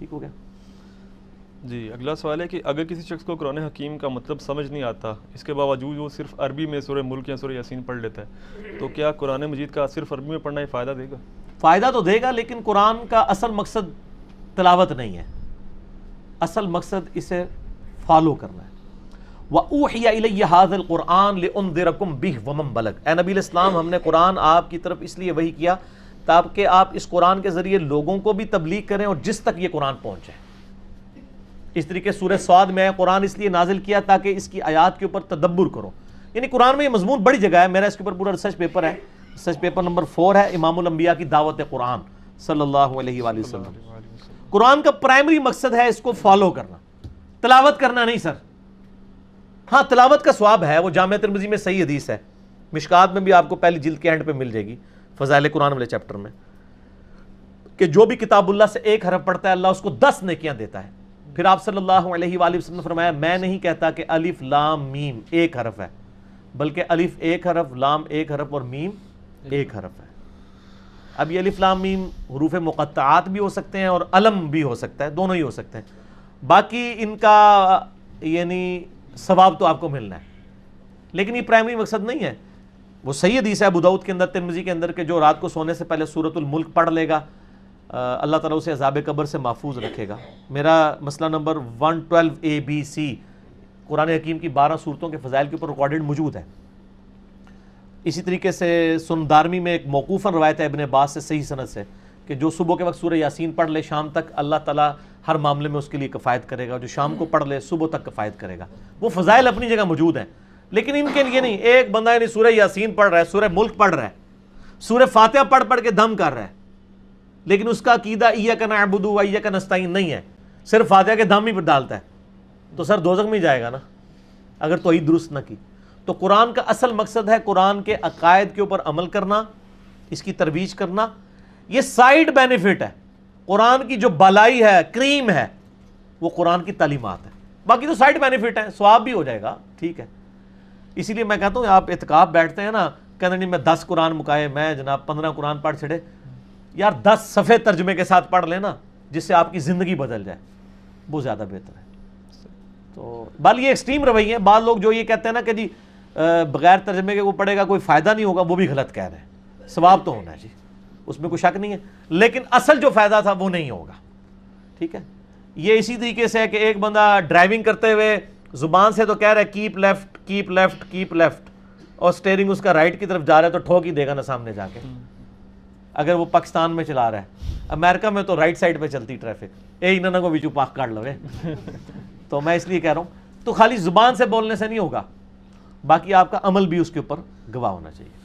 ٹھیک ہو گیا. جی اگلا سوال ہے کہ اگر کسی شخص کو قرآن حکیم کا مطلب سمجھ نہیں آتا، اس کے باوجود وہ صرف عربی میں سورہ ملک یا سورہ یاسین پڑھ لیتا ہے، تو کیا قرآن مجید کا صرف عربی میں پڑھنا ہی فائدہ دے گا؟ فائدہ تو دے گا، لیکن قرآن کا اصل مقصد تلاوت نہیں ہے، اصل مقصد اسے فالو کرنا ہے. وَأُوحِيَ إِلَيَّ هَذَا الْقُرْآنُ لِأُنذِرَكُم بِهِ وَمَن بَلَغَ. اے نبی علیہ السلام، ہم نے قرآن آپ کی طرف اس لیے وحی کیا تاکہ آپ اس قرآن کے ذریعے لوگوں کو بھی تبلیغ کریں اور جس تک یہ قرآن پہنچے. اس طریقے سورہ صاد میں قرآن اس لیے نازل کیا تاکہ اس کی آیات کے اوپر تدبر کرو. یعنی قرآن میں یہ مضمون بڑی جگہ ہے، میرا اس کے اوپر پورا ریسرچ پیپر ہے. ریسرچ پیپر نمبر 4 ہے امام الانبیاء کی دعوت قرآن صلی اللہ علیہ وآلہ وسلم. قرآن کا پرائمری مقصد ہے اس کو فالو کرنا، تلاوت کرنا نہیں سر. ہاں تلاوت کا ثواب ہے، وہ جامع ترمذی میں صحیح حدیث ہے، مشکات میں بھی آپ کو پہلی جلد کے اینڈ پہ مل جائے گی فضائل قرآن والے چیپٹر میں، کہ جو بھی کتاب اللہ سے ایک حرف پڑھتا ہے اللہ اس کو 10 نیکیاں دیتا ہے. پھر آپ صلی اللہ علیہ وآلہ وسلم نے فرمایا میں نہیں کہتا کہ الف لام میم ایک حرف ہے، بلکہ الف ایک حرف، لام ایک حرف اور میم ایک حرف ہے. اب یہ الف لام میم حروف مقطعات بھی ہو سکتے ہیں اور علم بھی ہو سکتا ہے، دونوں ہی ہو سکتے ہیں. باقی ان کا یعنی ثواب تو آپ کو ملنا ہے، لیکن یہ پرائمری مقصد نہیں ہے. وہ صحیح حدیث ہے ابو داؤد کے اندر، ترمذی کے اندر، کہ جو رات کو سونے سے پہلے سورۃ الملک پڑھ لے گا اللہ تعالیٰ اسے عذاب قبر سے محفوظ رکھے گا. میرا مسئلہ نمبر 112ABC قرآن حکیم کی 12 صورتوں کے فضائل کے اوپر ریکارڈڈ موجود ہے. اسی طریقے سے سنن دارمی میں ایک موقوفاً روایت ہے ابن عباس سے صحیح سند سے کہ جو صبح کے وقت سورہ یاسین پڑھ لے شام تک اللہ تعالیٰ ہر معاملے میں اس کے لیے کفایت کرے گا، جو شام کو پڑھ لے صبح تک کفایت کرے گا. وہ فضائل اپنی جگہ موجود ہیں، لیکن ان کے لیے نہیں. ایک بندہ یعنی سورہ یاسین پڑھ رہا ہے، سورہ ملک پڑھ رہا ہے، سورہ فاتحہ پڑھ کے دم کر رہا ہے، لیکن اس کا عقیدہ ایاک نعبد و ایاک نستعین نہیں ہے، صرف فاتحہ کے دم ہی پر ڈالتا ہے، تو سر دوزخ میں ہی جائے گا نا اگر توحید درست نہ کی. تو قرآن کا اصل مقصد ہے قرآن کے عقائد کے اوپر عمل کرنا، اس کی ترویج کرنا. یہ سائیڈ بینیفٹ ہے. قرآن کی جو بالائی ہے، کریم ہے، وہ قرآن کی تعلیمات ہے. باقی تو سائیڈ بینیفٹ ہے، ثواب بھی ہو جائے گا، ٹھیک ہے. اسی لیے میں کہتا ہوں آپ اعتکاف بیٹھتے ہیں نا، کہتے نہیں میں 10 قرآن مکائے، میں جناب 15 قرآن پڑھ چھڑے. یار 10 صفحے ترجمے کے ساتھ پڑھ لینا جس سے آپ کی زندگی بدل جائے، وہ زیادہ بہتر ہے. تو بال یہ ایکسٹریم رویے ہیں. بعض لوگ جو یہ کہتے ہیں نا کہ جی بغیر ترجمے کے وہ پڑھے گا کوئی فائدہ نہیں ہوگا، وہ بھی غلط کہہ رہے ہیں. ثواب تو ہونا ہے جی، اس میں کوئی شک نہیں ہے، لیکن اصل جو فائدہ تھا وہ نہیں ہوگا. ٹھیک ہے. یہ اسی طریقے سے ہے کہ ایک بندہ ڈرائیونگ کرتے ہوئے زبان سے تو کہہ رہا ہے keep left keep left keep left, اور اسٹیئرنگ اس کا رائٹ کی طرف جا رہا ہے تو ٹھوک ہی دے گا نا سامنے جا کے، اگر وہ پاکستان میں چلا رہا ہے. امریکہ میں تو رائٹ سائڈ پہ چلتی ٹریفک، انہوں کو ویچو پاک کاٹ لوے. تو میں اس لیے کہہ رہا ہوں، تو خالی زبان سے بولنے سے نہیں ہوگا، باقی آپ کا عمل بھی اس کے اوپر گواہ ہونا چاہیے.